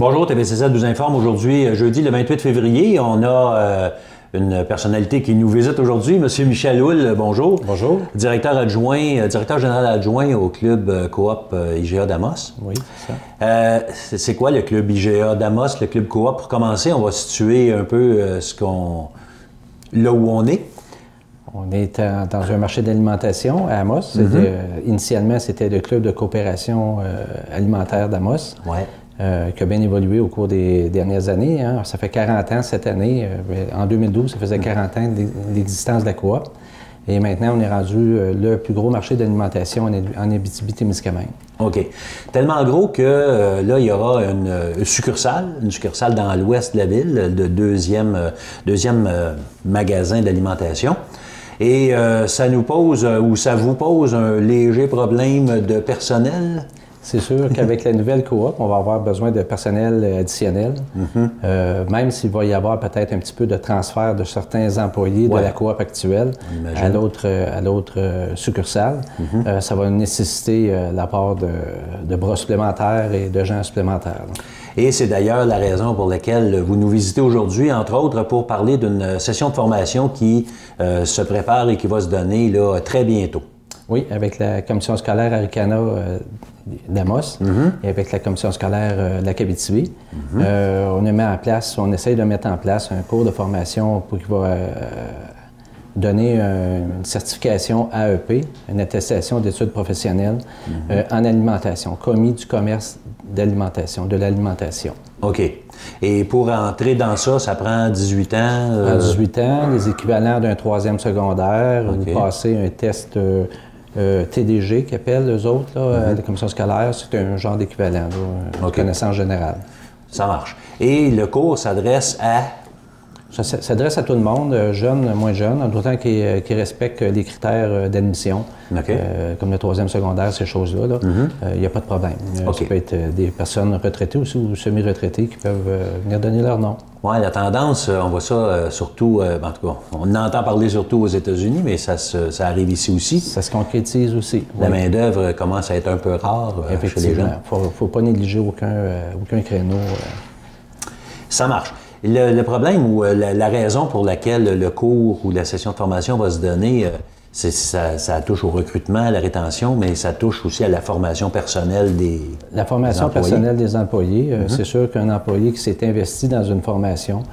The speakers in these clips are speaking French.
Bonjour, TVC7 vous informe aujourd'hui, jeudi le 28 février. On a une personnalité qui nous visite aujourd'hui, M. Michel Houle. Bonjour. Bonjour. Directeur général adjoint au club coop IGA d'Amos. Oui, c'est ça. C'est quoi le club IGA d'Amos, le club coop? Pour commencer, on va situer un peu là où on est. On est dans un marché d'alimentation à Amos. Initialement, c'était le club de coopération alimentaire d'Amos. Ouais. Qui a bien évolué au cours des dernières années. Hein. Ça fait 40 ans cette année. En 2012, ça faisait 40 ans l'existence de la coop. Et maintenant, on est rendu le plus gros marché d'alimentation en Abitibi-Témiscamingue. OK. Tellement gros que là, il y aura une succursale dans l'ouest de la ville, le deuxième magasin d'alimentation. Et ça nous pose, ou ça vous pose un léger problème de personnel? C'est sûr qu'avec la nouvelle coop, on va avoir besoin de personnel additionnel, même s'il va y avoir peut-être un petit peu de transfert de certains employés de la coop actuelle à l'autre succursale. Ça va nécessiter l'apport de bras supplémentaires et de gens supplémentaires. Et c'est d'ailleurs la raison pour laquelle vous nous visitez aujourd'hui, entre autres, pour parler d'une session de formation qui se prépare et qui va se donner là, très bientôt. Oui, avec la commission scolaire Arikana d'Amos et avec la commission scolaire de la Cabitibi. On essaye de mettre en place un cours de formation qui va donner une certification AEP, une attestation d'études professionnelles en alimentation, commis du commerce d'alimentation, de l'alimentation. OK. Et pour entrer dans ça, ça prend 18 ans? 18 ans, les équivalents d'un 3e secondaire, ou passer un test TDG qu'appellent eux autres, la commission scolaire, c'est un genre d'équivalent, de connaissance générale. Ça marche. Et le cours s'adresse à? Ça s'adresse à tout le monde, jeunes, moins jeunes, d'autant qu'ils respectent les critères d'admission, comme le 3e secondaire, ces choses-là. Il n'y a pas de problème. Ça peut être des personnes retraitées aussi ou semi-retraitées qui peuvent venir donner leur nom. Oui, la tendance, on voit ça surtout, en tout cas, on entend parler surtout aux États-Unis, mais ça arrive ici aussi. Ça se concrétise aussi. La main-d'œuvre commence à être un peu rare chez les gens. Il ne faut pas négliger aucun créneau. Ça marche. Le problème ou la raison pour laquelle le cours ou la session de formation va se donner, ça touche au recrutement, à la rétention, mais ça touche aussi à la formation personnelle des employés. La formation personnelle des employés, c'est sûr qu'un employé qui s'est investi dans une formation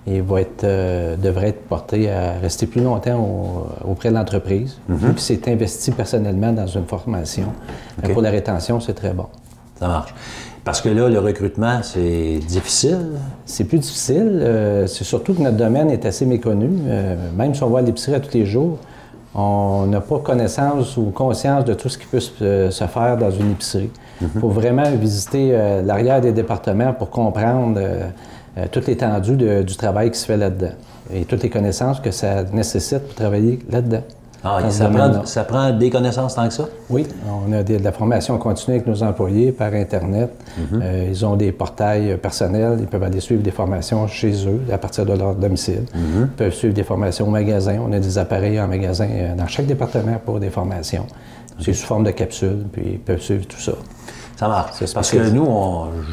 devrait être porté à rester plus longtemps auprès de l'entreprise, vu qu'il s'est investi personnellement dans une formation. Pour la rétention, c'est très bon. Ça marche. Parce que là, le recrutement, c'est difficile? C'est plus difficile. C'est surtout que notre domaine est assez méconnu. Même si on va à l'épicerie à tous les jours, on n'a pas connaissance ou conscience de tout ce qui peut se faire dans une épicerie. Il faut vraiment visiter l'arrière des départements pour comprendre toute l'étendue du travail qui se fait là-dedans et toutes les connaissances que ça nécessite pour travailler là-dedans. Ah, ça prend des connaissances tant que ça? Oui, on a de la formation continue avec nos employés par Internet. Ils ont des portails personnels, ils peuvent aller suivre des formations chez eux, à partir de leur domicile. Ils peuvent suivre des formations au magasin. On a des appareils en magasin dans chaque département pour des formations. C'est sous forme de capsules, puis ils peuvent suivre tout ça. Ça marche. Parce que nous,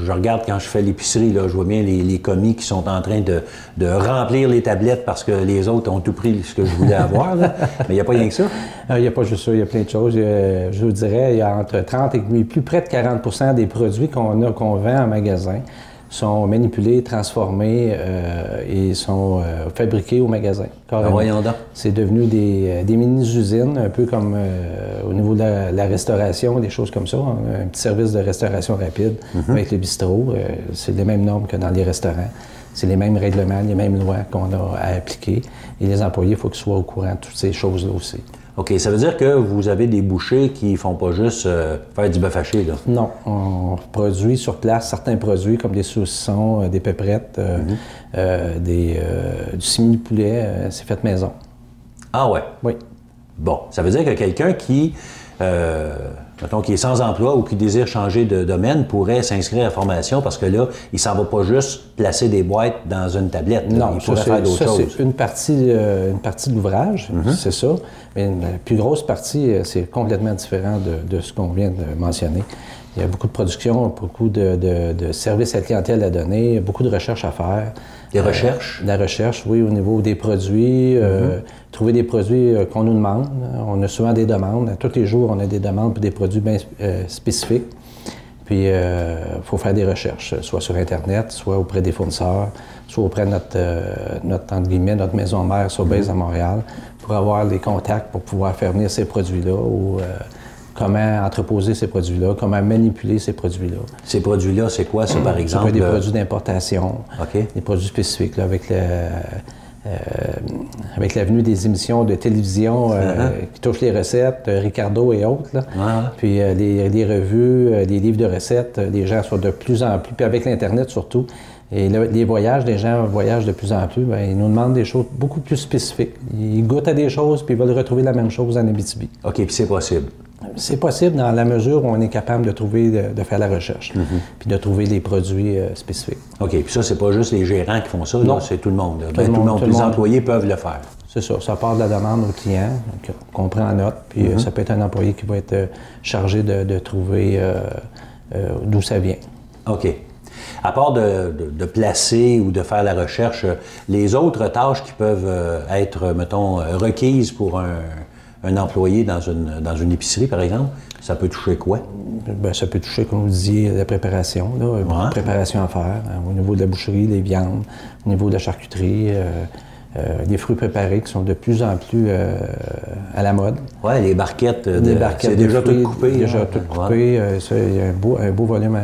je regarde quand je fais l'épicerie, je vois bien les commis qui sont en train de remplir les tablettes parce que les autres ont tout pris ce que je voulais avoir. Mais il n'y a pas rien que ça. Il n'y a pas juste ça, il y a plein de choses. Je vous dirais, il y a entre 30 et plus près de 40 des produits qu'on vend en magasin sont manipulés, transformés et sont fabriqués au magasin. Voyons donc. C'est devenu des mini-usines, un peu comme au niveau de la restauration, des choses comme ça. Un petit service de restauration rapide avec les bistrots. C'est les mêmes normes que dans les restaurants. C'est les mêmes règlements, les mêmes lois qu'on a à appliquer. Et les employés, il faut qu'ils soient au courant de toutes ces choses-là aussi. OK. Ça veut dire que vous avez des bouchers qui ne font pas juste faire du bœuf haché, là? Non. On produit sur place certains produits comme des saucissons, des péprettes, du simili-poulet. C'est fait maison. Ah ouais? Oui. Bon. Ça veut dire que quelqu'un qui mettons, qui est sans emploi ou qui désire changer de domaine pourrait s'inscrire à la formation parce que là, il ne s'en va pas juste placer des boîtes dans une tablette. Non, il pourrait faire d'autres choses. C'est une partie de l'ouvrage, c'est ça. Mais la plus grosse partie, c'est complètement différent de ce qu'on vient de mentionner. Il y a beaucoup de production, beaucoup de services à la clientèle à donner, beaucoup de recherches à faire. Des recherches? La recherche, oui, au niveau des produits, trouver des produits qu'on nous demande. On a souvent des demandes. Tous les jours, on a des demandes pour des produits bien spécifiques. Puis, il faut faire des recherches, soit sur Internet, soit auprès des fournisseurs, soit auprès de entre guillemets, notre maison mère sur base à Montréal, pour avoir les contacts pour pouvoir faire venir ces produits-là ou comment entreposer ces produits-là, comment manipuler ces produits-là. Ces produits-là, c'est quoi, ça, par exemple? Ça peut être des produits d'importation, OK. Des produits spécifiques, là, avec la venue des émissions de télévision qui touchent les recettes, Ricardo et autres. Là. Puis les revues, les livres de recettes, les gens sont de plus en plus, puis avec l'Internet surtout, et là, les voyages, les gens voyagent de plus en plus, bien, ils nous demandent des choses beaucoup plus spécifiques. Ils goûtent à des choses, puis ils veulent retrouver la même chose en Abitibi. OK, puis c'est possible. C'est possible dans la mesure où on est capable de trouver, de faire la recherche, puis de trouver les produits spécifiques. OK, puis ça, c'est pas juste les gérants qui font ça, là, c'est tout le monde. Tout le monde. Tout les le monde. employés peuvent le faire. C'est ça, ça part de la demande au client, qu'on prend en note, puis ça peut être un employé qui va être chargé de trouver d'où ça vient. OK. À part de placer ou de faire la recherche, les autres tâches qui peuvent être, mettons, requises pour un employé dans une épicerie, par exemple, ça peut toucher quoi? Bien, ça peut toucher, comme vous disiez, la préparation, la préparation à faire, au niveau de la boucherie, les viandes, au niveau de la charcuterie, les fruits préparés qui sont de plus en plus à la mode. Oui, les barquettes, c'est déjà tout coupé. Déjà tout coupé, il y a un beau volume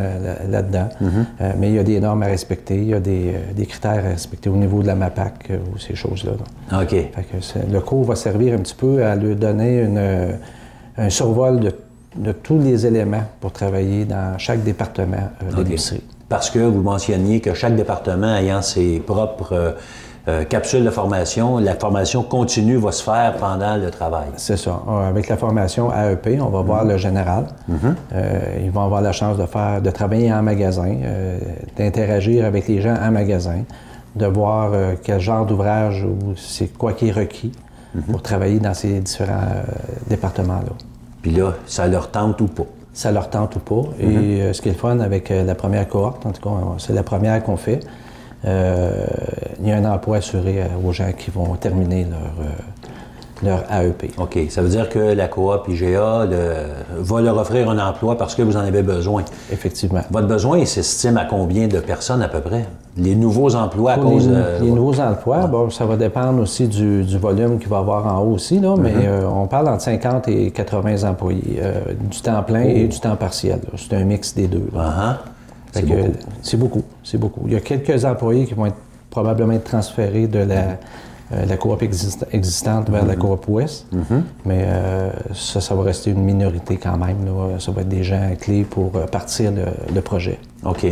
là-dedans, mais il y a des normes à respecter, il y a des critères à respecter au niveau de la MAPAC ou ces choses-là. OK. Fait que le cours va servir un petit peu à lui donner un survol de tous les éléments pour travailler dans chaque département de l'épicerie. Parce que vous mentionniez que chaque département ayant ses propres capsules de formation, la formation continue va se faire pendant le travail. C'est ça. Avec la formation AEP, on va voir le général. Ils vont avoir la chance de travailler en magasin, d'interagir avec les gens en magasin, de voir quel genre d'ouvrage ou c'est quoi qui est requis pour travailler dans ces différents départements-là. Puis là, ça leur tente ou pas? Ça leur tente ou pas. Et ce qui est le fun avec la première cohorte, en tout cas, c'est la première qu'on fait, il y a un emploi assuré aux gens qui vont terminer leur AEP. OK. Ça veut dire que la coop IGA va leur offrir un emploi parce que vous en avez besoin. Effectivement. Votre besoin s'estime à combien de personnes à peu près? Les nouveaux emplois Pour à cause... Les nouveaux emplois, bon, ça va dépendre aussi du volume qu'il va y avoir en haut aussi, là, mais on parle entre 50 et 80 employés, du temps plein et du temps partiel. C'est un mix des deux. C'est beaucoup. C'est beaucoup. Il y a quelques employés qui vont probablement être transférés de la coop existante vers la coop ouest, mais ça va rester une minorité quand même. Là. Ça va être des gens clés pour partir le projet. OK.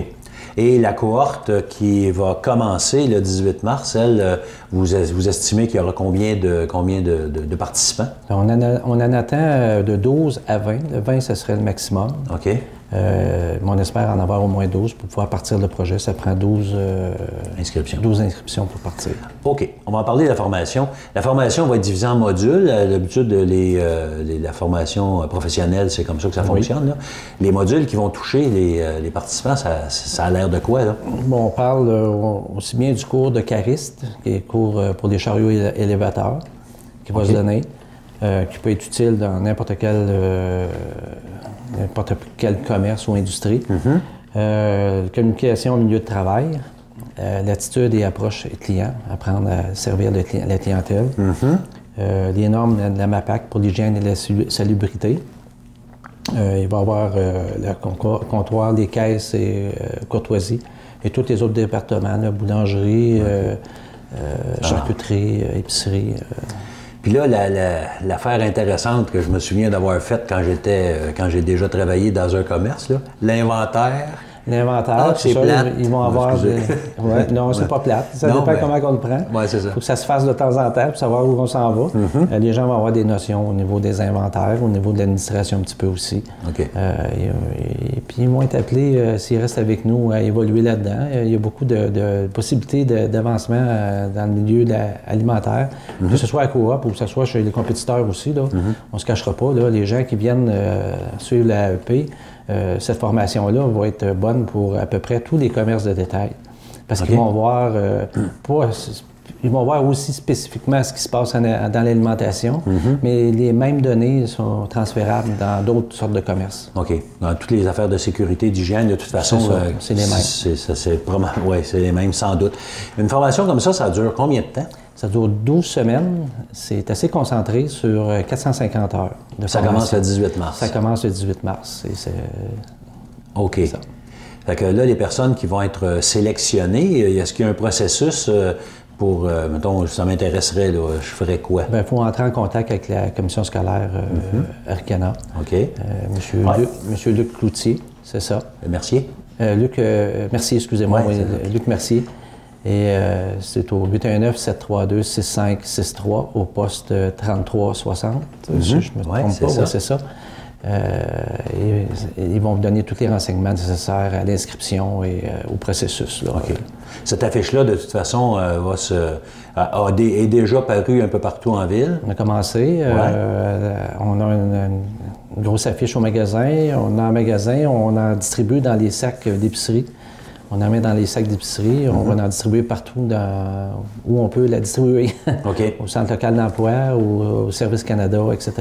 Et la cohorte qui va commencer le 18 mars, elle, vous estimez qu'il y aura combien de participants? On en attend de 12 à 20. Le 20, ce serait le maximum. OK. Mais on espère en avoir au moins 12 pour pouvoir partir le projet. Ça prend 12 inscriptions pour partir. OK. On va en parler de la formation. La formation va être divisée en modules. D'habitude, la formation professionnelle, c'est comme ça que ça fonctionne. Là. Les modules qui vont toucher les participants, ça a l'air de quoi, là? Bon, on parle aussi bien du cours de cariste, qui est cours pour les chariots élévateurs, qui va se donner, qui peut être utile dans n'importe quel commerce ou industrie. Communication au milieu de travail, l'attitude et approche client, apprendre à servir la clientèle, les normes de la MAPAC pour l'hygiène et la salubrité. Il va y avoir le comptoir, les caisses et courtoisie et tous les autres départements, la boulangerie, charcuterie, épicerie. Puis là, l'affaire intéressante que je me souviens d'avoir faite quand j'ai déjà travaillé dans un commerce, l'inventaire. L'inventaire, c'est ça, plate. Ils vont avoir... non, c'est pas plate. Ça dépend comment on le prend. Oui, c'est ça. Il faut que ça se fasse de temps en temps pour savoir où on s'en va. Les gens vont avoir des notions au niveau des inventaires, au niveau de l'administration un petit peu aussi. OK. Et puis, ils vont être appelés, s'ils restent avec nous, à évoluer là-dedans. Il y a beaucoup de possibilités d'avancement dans le milieu alimentaire, que ce soit à coop ou que ce soit chez les compétiteurs aussi. Là. On ne se cachera pas. Là, les gens qui viennent suivre la AEP, cette formation-là va être bonne pour à peu près tous les commerces de détail. Parce qu'ils vont voir, ils vont voir aussi spécifiquement ce qui se passe dans l'alimentation, mais les mêmes données sont transférables dans d'autres sortes de commerces. OK. Dans toutes les affaires de sécurité, d'hygiène, de toute façon, c'est les mêmes. Oui, c'est les mêmes, sans doute. Une formation comme ça dure combien de temps? Ça dure 12 semaines. C'est assez concentré sur 450 heures de formation. Ça commence le 18 mars? Ça commence le 18 mars. OK. Fait que là, les personnes qui vont être sélectionnées, est-ce qu'il y a un processus pour, mettons, ça m'intéresserait, là, je ferais quoi? Bien, il faut entrer en contact avec la commission scolaire Arcana. OK. Monsieur Luc Cloutier, c'est ça. Mercier? Mercier, excusez-moi, Luc Mercier. Et c'est au 819-732-6563 au poste 3360, si je ne me trompe pas, c'est ça. Ils vont vous donner tous les renseignements nécessaires à l'inscription et au processus. Là. OK. Cette affiche-là, de toute façon, est déjà parue un peu partout en ville. On a commencé. On a une grosse affiche au magasin. On a un magasin, on en distribue dans les sacs d'épicerie. On en met dans les sacs d'épicerie. On va en distribuer partout où on peut la distribuer. OK. Au Centre local d'emploi, au Service Canada, etc.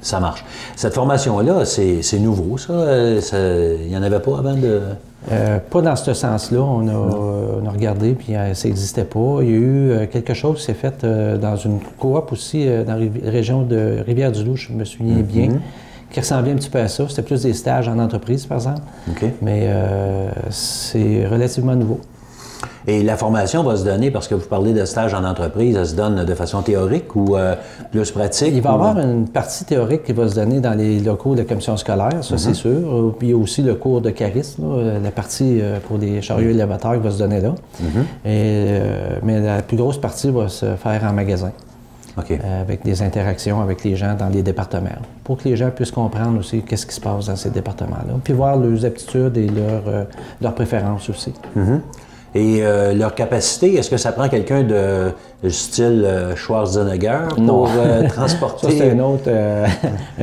Ça marche. Cette formation-là, c'est nouveau, ça? Il n'y en avait pas avant de... Pas dans ce sens-là. On a regardé, puis ça n'existait pas. Il y a eu quelque chose qui s'est fait dans une coop aussi, dans la région de Rivière-du-Loup, je me souviens bien, qui ressemblait un petit peu à ça. C'était plus des stages en entreprise, par exemple. OK. Mais c'est relativement nouveau. Et la formation va se donner, parce que vous parlez de stage en entreprise, elle se donne de façon théorique ou plus pratique? Il va y avoir une partie théorique qui va se donner dans les locaux de la commission scolaire, ça c'est sûr. Puis il y a aussi le cours de charisme, la partie pour les chariots élévateurs qui va se donner là. Mais la plus grosse partie va se faire en magasin. Okay. Avec des interactions avec les gens dans les départements, pour que les gens puissent comprendre aussi qu'est-ce qui se passe dans ces départements-là, puis voir leurs aptitudes et leurs préférences aussi. Et leur capacité, est-ce que ça prend quelqu'un de style Schwarzenegger pour transporter? Ça, c'est un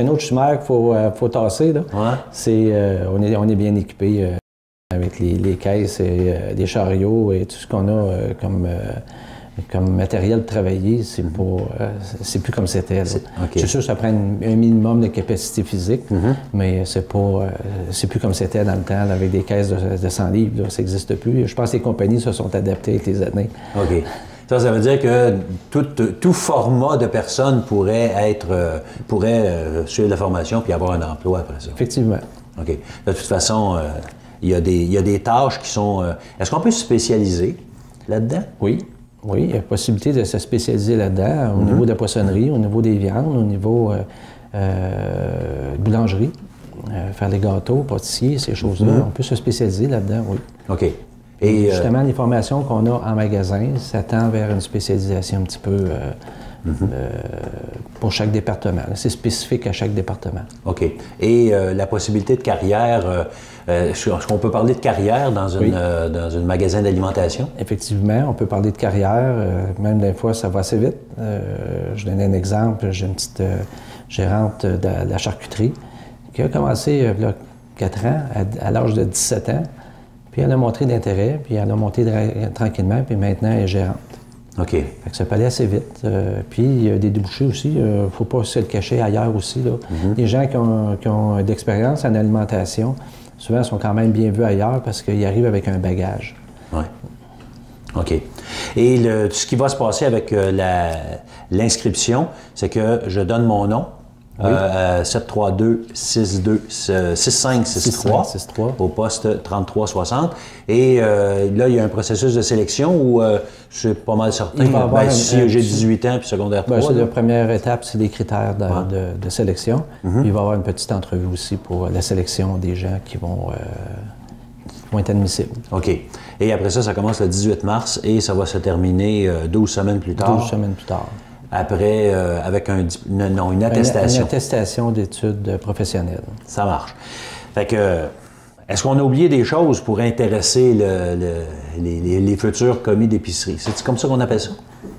autre chimère qu'il faut tasser. Là. On est bien équipé avec les caisses et les chariots et tout ce qu'on a comme matériel travaillé, c'est plus comme c'était. C'est sûr que ça prend un minimum de capacité physique, mais c'est plus comme c'était dans le temps, là, avec des caisses de 100 livres, là, ça n'existe plus. Je pense que les compagnies se sont adaptées avec les années. OK. Ça veut dire que tout format de personne pourrait suivre la formation puis avoir un emploi après ça. Effectivement. OK. De toute façon, il y a des tâches qui sont... Est-ce qu'on peut se spécialiser là-dedans? Oui. Oui, il y a possibilité de se spécialiser là-dedans, au niveau de la poissonnerie, au niveau des viandes, au niveau boulangerie, faire des gâteaux, pâtissiers, ces choses-là. On peut se spécialiser là-dedans, oui. OK. Et justement, les formations qu'on a en magasin, ça tend vers une spécialisation un petit peu pour chaque département. C'est spécifique à chaque département. OK. Et la possibilité de carrière, est-ce qu'on peut parler de carrière dans un magasin d'alimentation? Effectivement, on peut parler de carrière. Même des fois, ça va assez vite. Je donne un exemple. J'ai une petite gérante de la charcuterie qui a commencé il y a 4 ans, à l'âge de 17 ans. Puis elle a montré d'intérêt, puis elle a monté tranquillement, puis maintenant elle est gérante. OK. Fait que ça peut aller assez vite. Puis il y a des débouchés aussi, il ne faut pas se le cacher ailleurs aussi. Là. Les gens qui ont d'expérience en alimentation, souvent sont quand même bien vus ailleurs parce qu'ils arrivent avec un bagage. Oui. OK. Et ce qui va se passer avec l'inscription, c'est que je donne mon nom. 732-6563 au poste 3360. Et là, il y a un processus de sélection où je suis pas mal certain, si j'ai 18 ans puis secondaire 3. La première étape, c'est les critères de sélection. Puis il va y avoir une petite entrevue aussi pour la sélection des gens qui vont être admissibles. OK. Et après ça, ça commence le 18 mars et ça va se terminer 12 semaines plus tard. 12 semaines plus tard. Après, avec une attestation. Une attestation d'études professionnelles. Ça marche. Fait que, est-ce qu'on a oublié des choses pour intéresser les futurs commis d'épicerie? C'est comme ça qu'on appelle ça?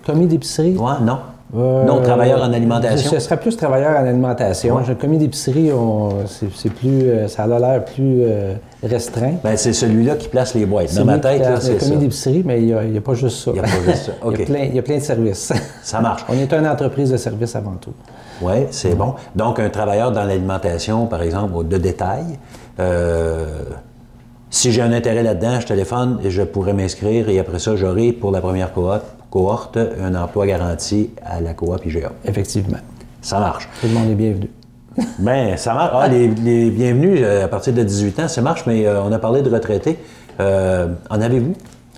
Commis d'épicerie? Oui, non. Non, travailleur en alimentation? Ce serait plus travailleur en alimentation. Ouais. Le commis d'épicerie, c'est plus, ça a l'air plus restreint. Bien, c'est celui-là qui place les boîtes. Dans ma tête, là, c'est ça. C'est le commis d'épicerie, mais il n'y a pas juste ça. Il n'y a pas juste ça. OK. Il y a plein de services. Ça marche. On est une entreprise de services avant tout. Oui, c'est bon. Donc, un travailleur dans l'alimentation, par exemple, de détail, si j'ai un intérêt là-dedans, je téléphone et je pourrais m'inscrire et après ça, j'aurai pour la première cohorte un emploi garanti à la coop IGA. Effectivement. Ça marche. Tout le monde est bienvenu. Bien, ça marche. Ah, les bienvenus à partir de 18 ans, ça marche, mais on a parlé de retraités. En avez-vous?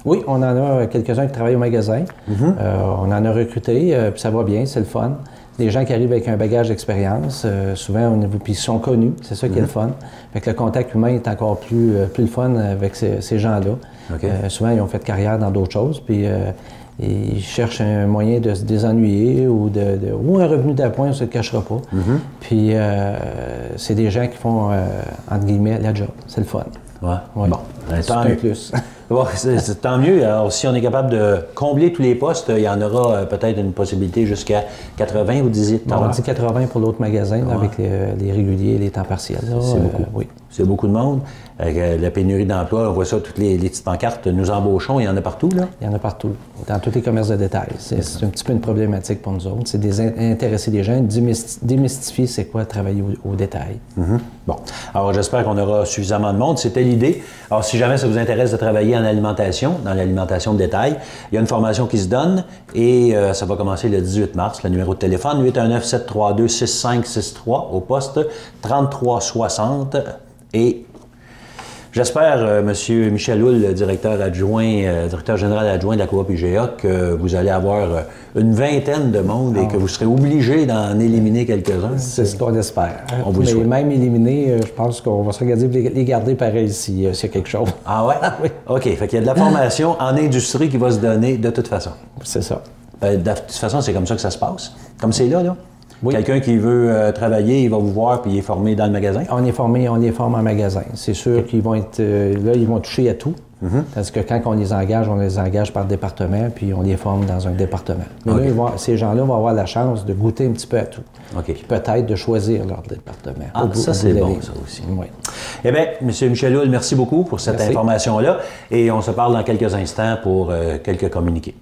Oui, on en a quelques-uns qui travaillent au magasin. On en a recruté, puis ça va bien, c'est le fun. Des gens qui arrivent avec un bagage d'expérience, souvent, puis ils sont connus, c'est ça qui est le fun. Fait que le contact humain est encore plus le fun avec ces gens-là. Okay. Souvent, ils ont fait carrière dans d'autres choses, puis ils cherchent un moyen de se désennuyer ou un revenu d'appoint, on ne se le cachera pas. Puis c'est des gens qui font, entre guillemets, la job. C'est le fun. Ouais. Ouais. Bon, c'est un plus. Bon, c'est tant mieux. Alors, si on est capable de combler tous les postes, il y en aura peut-être une possibilité jusqu'à 80 ou 18 On dit 80 pour l'autre magasin, là, avec les réguliers et les temps partiels. C'est beaucoup. Oui. C'est beaucoup de monde. Avec la pénurie d'emploi, on voit ça, toutes les petites pancartes, nous embauchons, il y en a partout, là? Il y en a partout, dans tous les commerces de détail. C'est un petit peu une problématique pour nous autres. C'est d'intéresser les gens, démystifier c'est quoi travailler au détail. Bon. Alors, j'espère qu'on aura suffisamment de monde. C'était l'idée. Alors, si jamais ça vous intéresse de travailler en alimentation, dans l'alimentation de détail, il y a une formation qui se donne et ça va commencer le 18 mars. Le numéro de téléphone, 819-732-6563 au poste 3360. Et j'espère, M. Michel Houle, le directeur général adjoint de la coop IGA, que vous allez avoir une vingtaine de monde et que vous serez obligé d'en éliminer quelques-uns. C'est ce qu'on espère. On vous le souhaite. Même éliminer, je pense qu'on va se regarder les garder pareil s'il y a quelque chose. Ah ouais? Oui. OK. Fait qu'il y a de la formation en industrie qui va se donner de toute façon. C'est ça. De toute façon, c'est comme ça que ça se passe. Comme c'est là. Oui. Quelqu'un qui veut travailler, il va vous voir puis il est formé dans le magasin. On les forme en magasin. C'est sûr qu'ils vont être là, ils vont toucher à tout. Parce que quand on les engage par département, puis on les forme dans un département. Mais là, ces gens-là vont avoir la chance de goûter un petit peu à tout. Puis peut-être de choisir leur département. Ah, ça, c'est bon, ça aussi. Oui. Eh bien, M. Michel Houle, merci beaucoup pour cette information-là. Et on se parle dans quelques instants pour quelques communiqués.